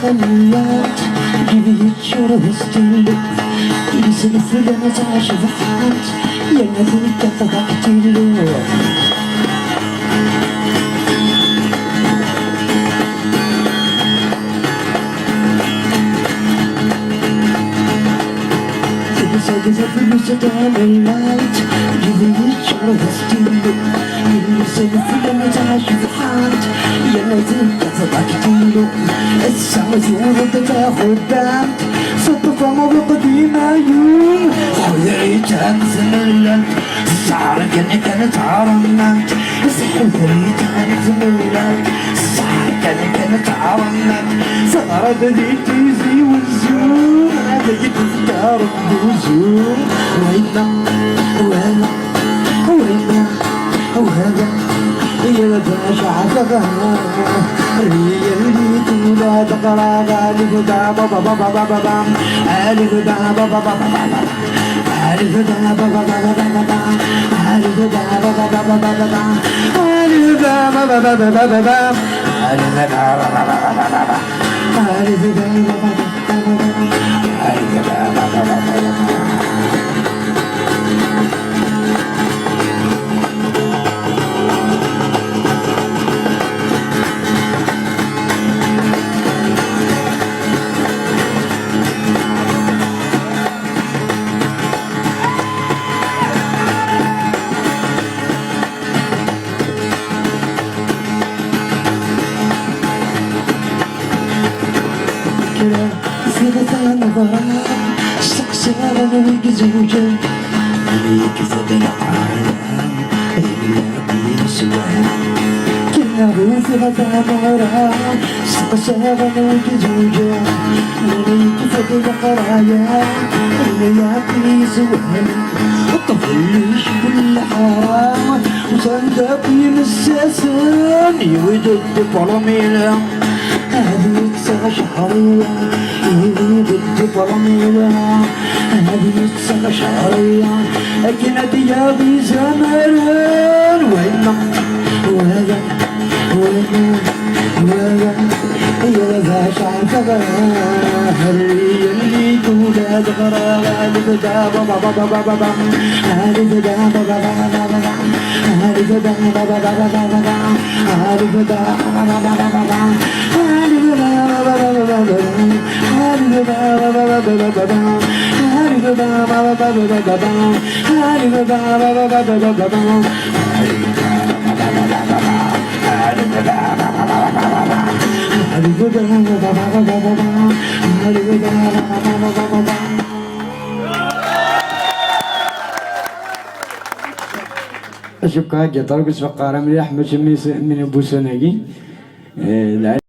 الخليات جيبي تشرب ستيلو يسلف لنا تعيش بحات يا نبي تفضح تيلو تبسا فلوس تعمل لايت جيبي تشرب ستيلو يسلف لنا تعيش بحات يا نبي تفضح تيلو السما زورت تاخد دمت صدفة قديمة يوم خذيتها زملت السعر كانت عرمت خذيتها زملت السعر كانت عرمت صار بديت تيزي والزور بديت تختار الدوزور وهذا يا باشا عتقها هي اللي تقولها تقرا ألف دا بابا بابا بابا بام ألف دا بابا بابا بابا ألف دا بابا بابا بابا ألف دا بابا بابا بابا ألف دا بابا بابا بابا ألف دا بابا بابا بابا ألف دا بابا بابا ألف دا بابا بابا صيغة نظرة استقسام ويك زوجة عليك فضل عالم إلا بيسوى كنا بصيغة نظرة استقسام ويك زوجة عليك فضل قرايا إلا بيسوى الطفل كل حرام وصندق يمسسن يودد فرميلا هذه السنة شهرية بدي فرميلها هذه السنة شهرية أكنت يا ذي زمران وهذا يا ذا شعر هي اللي تولد غرا ألف دا بابا بابا بابا ألف دا بابا بابا بابا ألف دا بابا بابا بابا ألف دا بابا بابا بابا ألف دا بابا بابا بابا ألف دا بابا بابا بابا ألف دا بابا بابا بابا ألف دا بابا بابا بابا أشوف كاجة طرق سفقارة مليح مش من أبو سناجي